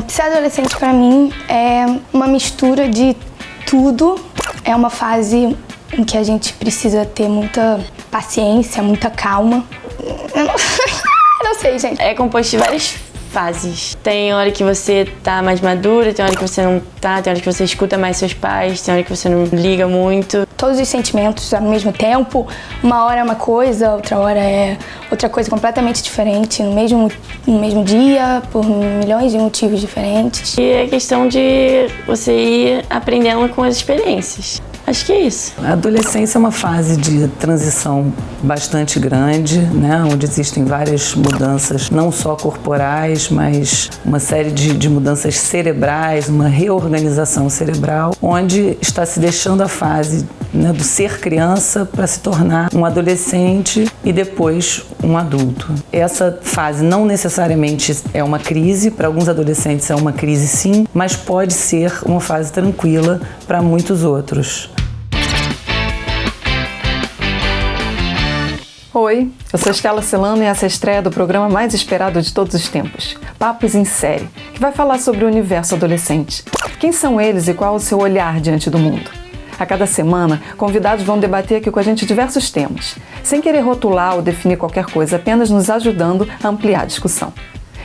Ser adolescente pra mim é uma mistura de tudo. É uma fase em que a gente precisa ter muita paciência, muita calma. Eu não sei, gente. É composto de várias fases. Tem hora que você tá mais madura, tem hora que você não tá, tem hora que você escuta mais seus pais, tem hora que você não liga muito. Todos os sentimentos ao mesmo tempo. Uma hora é uma coisa, outra hora é outra coisa completamente diferente, no mesmo dia, por milhões de motivos diferentes. E é questão de você ir aprendendo com as experiências. Acho que é isso. A adolescência é uma fase de transição bastante grande, né? Onde existem várias mudanças, não só corporais, mas uma série de mudanças cerebrais, uma reorganização cerebral, onde está se deixando a fase, né, do ser criança para se tornar um adolescente e depois um adulto. Essa fase não necessariamente é uma crise, para alguns adolescentes é uma crise sim, mas pode ser uma fase tranquila para muitos outros. Oi, eu sou Estela Celano e essa é a estreia do programa mais esperado de todos os tempos, Papos em Série, que vai falar sobre o universo adolescente. Quem são eles e qual é o seu olhar diante do mundo? A cada semana, convidados vão debater aqui com a gente diversos temas, sem querer rotular ou definir qualquer coisa, apenas nos ajudando a ampliar a discussão.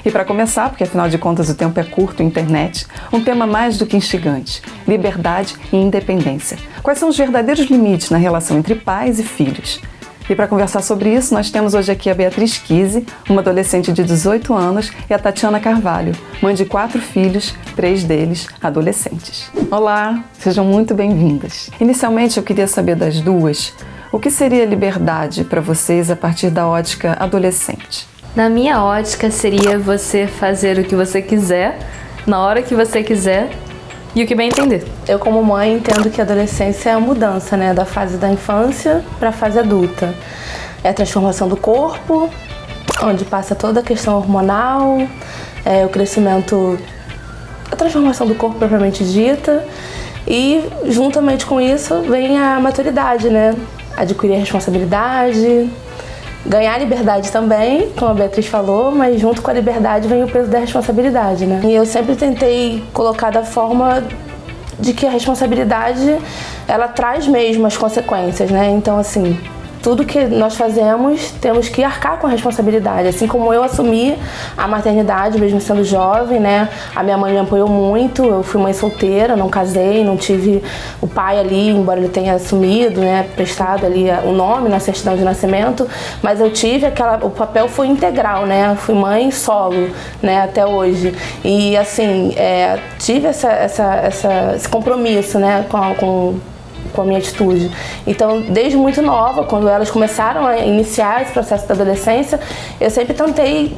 E para começar, porque afinal de contas o tempo é curto, internet, um tema mais do que instigante: liberdade e independência. Quais são os verdadeiros limites na relação entre pais e filhos? E para conversar sobre isso, nós temos hoje aqui a Beatriz Kise, uma adolescente de 18 anos, e a Tatiana Carvalho, mãe de 4 filhos, 3 deles adolescentes. Olá, sejam muito bem-vindas. Inicialmente eu queria saber das duas, o que seria liberdade para vocês a partir da ótica adolescente? Na minha ótica seria você fazer o que você quiser, na hora que você quiser e o que bem entender. Eu, como mãe, entendo que a adolescência é a mudança, né, da fase da infância para a fase adulta. É a transformação do corpo, onde passa toda a questão hormonal, o crescimento, a transformação do corpo propriamente dita, e juntamente com isso vem a maturidade, né, adquirir a responsabilidade, ganhar liberdade também, como a Beatriz falou, mas junto com a liberdade vem o peso da responsabilidade, né? E eu sempre tentei colocar da forma de que a responsabilidade, ela traz mesmo as consequências, né? Então, assim, tudo que nós fazemos, temos que arcar com a responsabilidade. Assim como eu assumi a maternidade, mesmo sendo jovem, né? A minha mãe me apoiou muito, eu fui mãe solteira, não casei, não tive o pai ali, embora ele tenha assumido, né? Prestado ali o nome na certidão de nascimento, mas eu tive o papel foi integral, né? Fui mãe solo, né? Até hoje. E assim, tive esse compromisso, né? Com a minha atitude. Então, desde muito nova, quando elas começaram a iniciar esse processo da adolescência, eu sempre tentei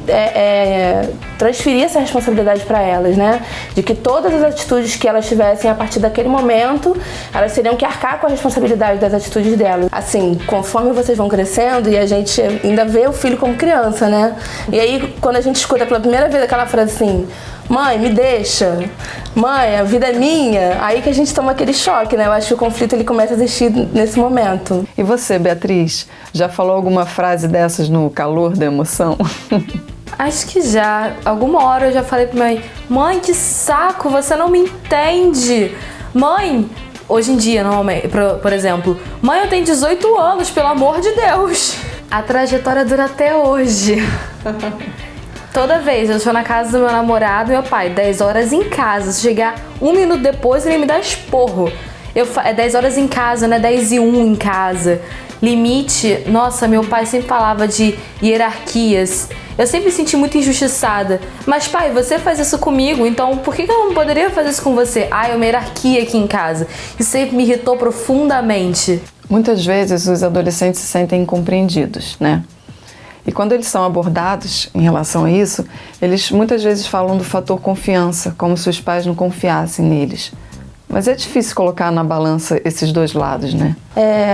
transferir essa responsabilidade para elas, né? De que todas as atitudes que elas tivessem a partir daquele momento, elas teriam que arcar com a responsabilidade das atitudes delas. Assim, conforme vocês vão crescendo e a gente ainda vê o filho como criança, né? E aí, quando a gente escuta pela primeira vez aquela frase assim: mãe, me deixa. Mãe, a vida é minha. Aí que a gente toma aquele choque, né? Eu acho que o conflito ele começa a existir nesse momento. E você, Beatriz, já falou alguma frase dessas no calor da emoção? Acho que já. Alguma hora eu já falei pra minha mãe: mãe, que saco, você não me entende. Mãe, hoje em dia, normalmente, por exemplo, mãe, eu tenho 18 anos, pelo amor de Deus. A trajetória dura até hoje. Toda vez eu estou na casa do meu namorado, meu pai, 10 horas em casa. Se chegar 1 minuto depois, ele me dá esporro. É 10 horas em casa, não é 10 e 1 em casa. Limite, nossa, meu pai sempre falava de hierarquias. Eu sempre me senti muito injustiçada. Mas pai, você faz isso comigo, então por que eu não poderia fazer isso com você? É uma hierarquia aqui em casa. Isso sempre me irritou profundamente. Muitas vezes os adolescentes se sentem incompreendidos, né? E quando eles são abordados em relação a isso, eles muitas vezes falam do fator confiança, como se os pais não confiassem neles. Mas é difícil colocar na balança esses dois lados, né?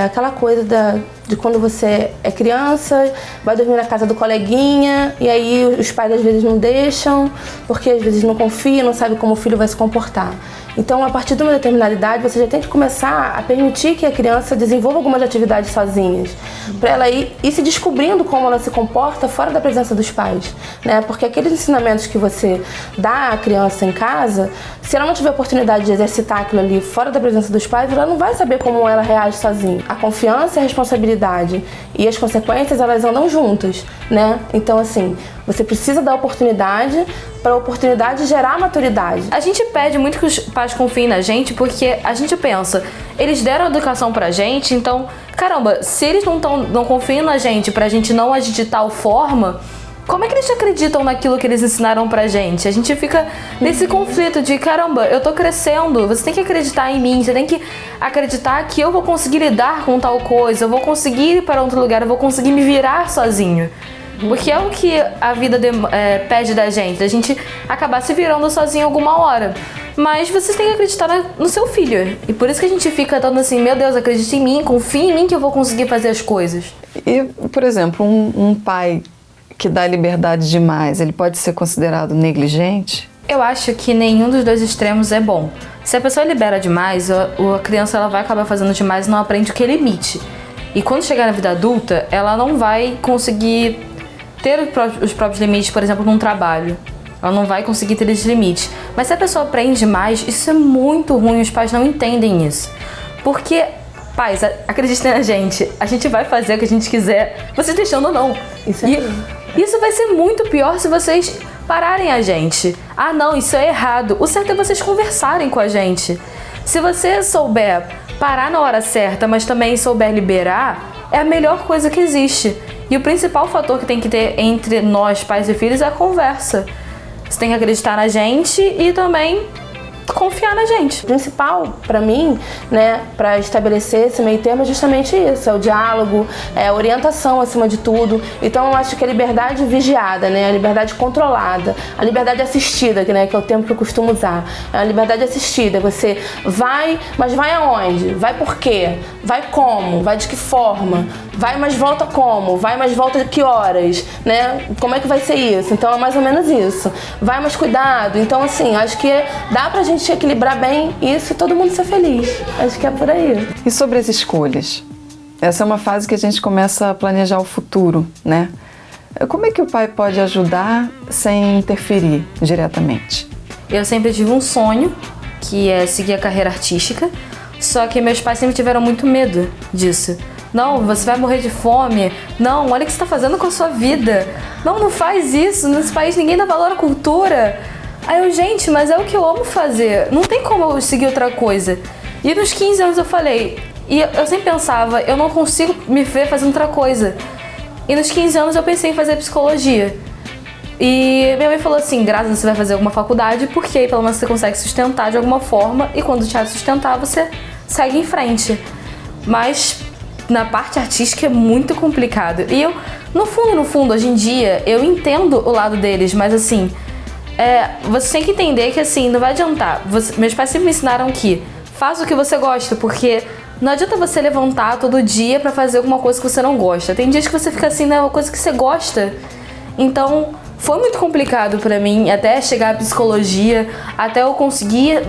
Aquela coisa de quando você é criança, vai dormir na casa do coleguinha e aí os pais às vezes não deixam, porque às vezes não confiam, não sabem como o filho vai se comportar. Então, a partir de uma determinada idade, você já tem que começar a permitir que a criança desenvolva algumas atividades sozinhas, para ela ir se descobrindo como ela se comporta fora da presença dos pais, né? Porque aqueles ensinamentos que você dá à criança em casa, se ela não tiver oportunidade de exercitar aquilo ali fora da presença dos pais, ela não vai saber como ela reage sozinha. A confiança e a responsabilidade e as consequências, elas andam juntas, né? Então, assim, você precisa dar oportunidade para a oportunidade gerar maturidade. A gente pede muito que os pais confiem na gente porque a gente pensa, eles deram a educação pra gente, então, caramba, se eles não confiam na gente pra gente não agir de tal forma, como é que eles acreditam naquilo que eles ensinaram pra gente? A gente fica nesse conflito de, caramba, eu tô crescendo, você tem que acreditar em mim, você tem que acreditar que eu vou conseguir lidar com tal coisa, eu vou conseguir ir para outro lugar, eu vou conseguir me virar sozinho. Porque é o que a vida pede da gente acabar se virando sozinho alguma hora. Mas vocês têm que acreditar no seu filho. E por isso que a gente fica dando assim, meu Deus, acredite em mim, confie em mim que eu vou conseguir fazer as coisas. E, por exemplo, um pai que dá liberdade demais, ele pode ser considerado negligente? Eu acho que nenhum dos dois extremos é bom. Se a pessoa libera demais, a criança ela vai acabar fazendo demais e não aprende o que é limite. E quando chegar na vida adulta, ela não vai conseguir ter os próprios limites, por exemplo, num trabalho. Ela não vai conseguir ter esses limites. Mas se a pessoa aprende mais, isso é muito ruim, os pais não entendem isso. Porque, pais, acreditem na gente, a gente vai fazer o que a gente quiser, vocês deixando ou não. Isso vai ser muito pior se vocês pararem a gente. Ah, não, isso é errado. O certo é vocês conversarem com a gente. Se você souber parar na hora certa, mas também souber liberar, é a melhor coisa que existe. E o principal fator que tem que ter entre nós, pais e filhos, é a conversa. Você tem que acreditar na gente e também confiar na gente. O principal, pra mim, né, pra estabelecer esse meio termo é justamente isso, é o diálogo, é a orientação acima de tudo. Então eu acho que a liberdade vigiada, né, a liberdade controlada, a liberdade assistida, né, que é o termo que eu costumo usar, é a liberdade assistida. Você vai, mas vai aonde? Vai por quê? Vai como? Vai de que forma? Vai, mas volta como? Vai, mas volta de que horas? Né? Como é que vai ser isso? Então é mais ou menos isso. Vai, mas cuidado. Então, assim, acho que dá pra gente equilibrar bem isso e todo mundo ser feliz. Acho que é por aí. E sobre as escolhas? Essa é uma fase que a gente começa a planejar o futuro, né? Como é que o pai pode ajudar sem interferir diretamente? Eu sempre tive um sonho, que é seguir a carreira artística, só que meus pais sempre tiveram muito medo disso. Não, você vai morrer de fome. Não, olha o que você está fazendo com a sua vida. Não, não faz isso. Nesse país ninguém dá valor à cultura. Aí eu, gente, mas é o que eu amo fazer. Não tem como eu seguir outra coisa. E nos 15 anos eu falei, e eu sempre pensava, eu não consigo me ver fazendo outra coisa. E nos 15 anos eu pensei em fazer psicologia. E minha mãe falou assim, Graça, você vai fazer alguma faculdade, porque aí pelo menos você consegue sustentar de alguma forma, e quando te sustentar, você segue em frente. Mas na parte artística é muito complicado. E eu, no fundo, hoje em dia, eu entendo o lado deles, mas assim, você tem que entender que assim, não vai adiantar. Meus pais sempre me ensinaram que faz o que você gosta, porque não adianta você levantar todo dia pra fazer alguma coisa que você não gosta. Tem dias que você fica assim, né, uma coisa que você gosta. Então, foi muito complicado pra mim, até chegar à psicologia, até eu conseguir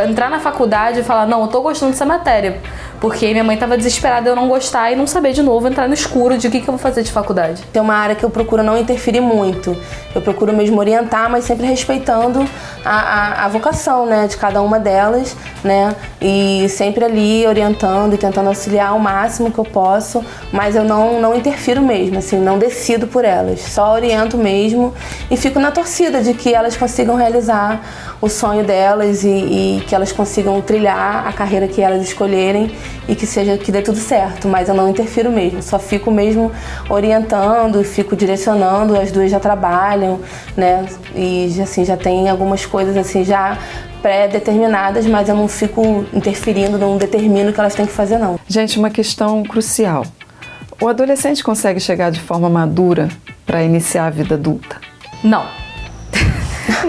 entrar na faculdade e falar, não, eu tô gostando dessa matéria. Porque minha mãe tava desesperada de eu não gostar e não saber de novo, entrar no escuro de o que eu vou fazer de faculdade. Tem uma área que eu procuro não interferir muito. Eu procuro mesmo orientar, mas sempre respeitando a vocação, né, de cada uma delas, né? E sempre ali orientando e tentando auxiliar ao máximo que eu posso, mas eu não interfiro mesmo, assim, não decido por elas. Só oriento mesmo e fico na torcida de que elas consigam realizar o sonho delas e que elas consigam trilhar a carreira que elas escolherem e que dê tudo certo, mas eu não interfiro mesmo, só fico mesmo orientando, fico direcionando, as duas já trabalham, né, e assim, já tem algumas coisas assim já pré-determinadas, mas eu não fico interferindo, não determino o que elas têm que fazer, não. Gente, uma questão crucial. O adolescente consegue chegar de forma madura para iniciar a vida adulta? Não.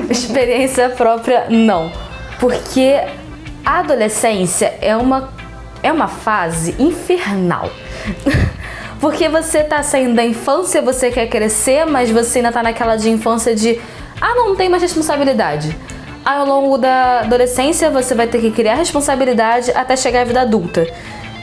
Experiência própria, não. Porque a adolescência é uma é uma fase infernal. Porque você tá saindo da infância, você quer crescer, mas você ainda tá naquela de infância de não tem mais responsabilidade. Aí, ao longo da adolescência, você vai ter que criar responsabilidade até chegar à vida adulta.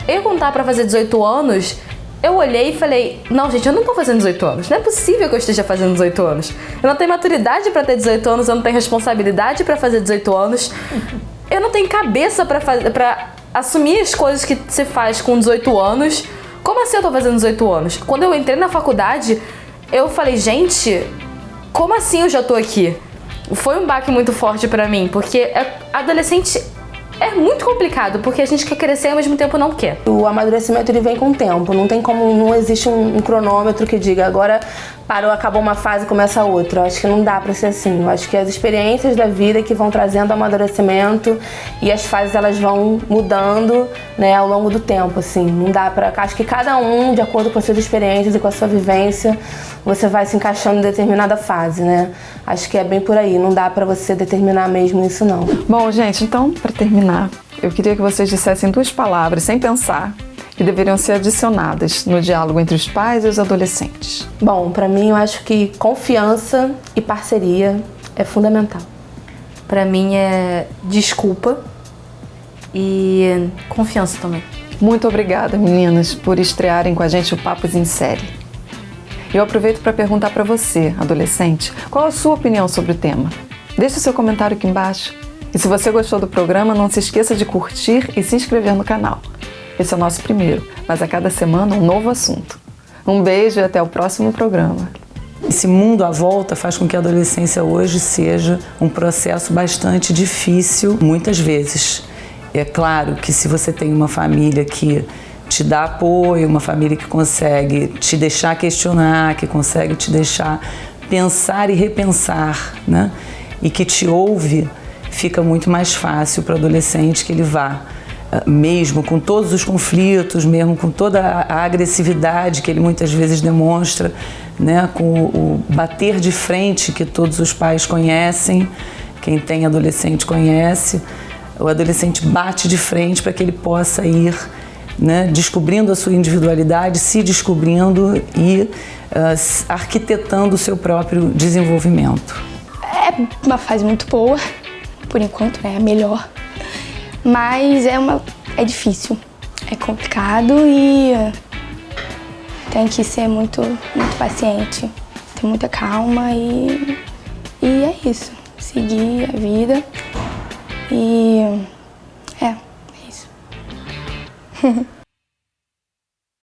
Eu, quando tava pra fazer 18 anos, eu olhei e falei, não, gente, eu não tô fazendo 18 anos. Não é possível que eu esteja fazendo 18 anos. Eu não tenho maturidade pra ter 18 anos, eu não tenho responsabilidade pra fazer 18 anos. Eu não tenho cabeça pra assumir as coisas que se faz com 18 anos. Como assim eu tô fazendo 18 anos? Quando eu entrei na faculdade, eu falei, gente, como assim eu já tô aqui? Foi um baque muito forte pra mim, porque adolescente é muito complicado, porque a gente quer crescer e ao mesmo tempo não quer. O amadurecimento ele vem com o tempo, não existe um cronômetro que diga agora parou, acabou uma fase, começa outra. Eu acho que não dá pra ser assim. Eu acho que as experiências da vida que vão trazendo amadurecimento e as fases elas vão mudando, né, ao longo do tempo, assim. Não dá pra... Acho que cada um, de acordo com as suas experiências e com a sua vivência, você vai se encaixando em determinada fase, né? Acho que é bem por aí, não dá pra você determinar mesmo isso, não. Bom, gente, então, pra terminar, eu queria que vocês dissessem 2 palavras, sem pensar, que deveriam ser adicionadas no diálogo entre os pais e os adolescentes. Bom, pra mim eu acho que confiança e parceria é fundamental. Pra mim é desculpa e confiança também. Muito obrigada, meninas, por estrearem com a gente o Papos em Série. Eu aproveito para perguntar para você, adolescente, qual a sua opinião sobre o tema? Deixe o seu comentário aqui embaixo. E se você gostou do programa, não se esqueça de curtir e se inscrever no canal. Esse é o nosso primeiro, mas a cada semana um novo assunto. Um beijo e até o próximo programa. Esse mundo à volta faz com que a adolescência hoje seja um processo bastante difícil, muitas vezes. É claro que se você tem uma família que te dá apoio, uma família que consegue te deixar questionar, que consegue te deixar pensar e repensar, né? E que te ouve, fica muito mais fácil para o adolescente que ele vá, mesmo com todos os conflitos, mesmo com toda a agressividade que ele muitas vezes demonstra, né, com o bater de frente que todos os pais conhecem, quem tem adolescente conhece, o adolescente bate de frente para que ele possa ir, né, descobrindo a sua individualidade, se descobrindo e arquitetando o seu próprio desenvolvimento. É uma fase muito boa, por enquanto é a melhor. Mas é difícil, é complicado e tem que ser muito paciente, ter muita calma e é isso, seguir a vida e é isso.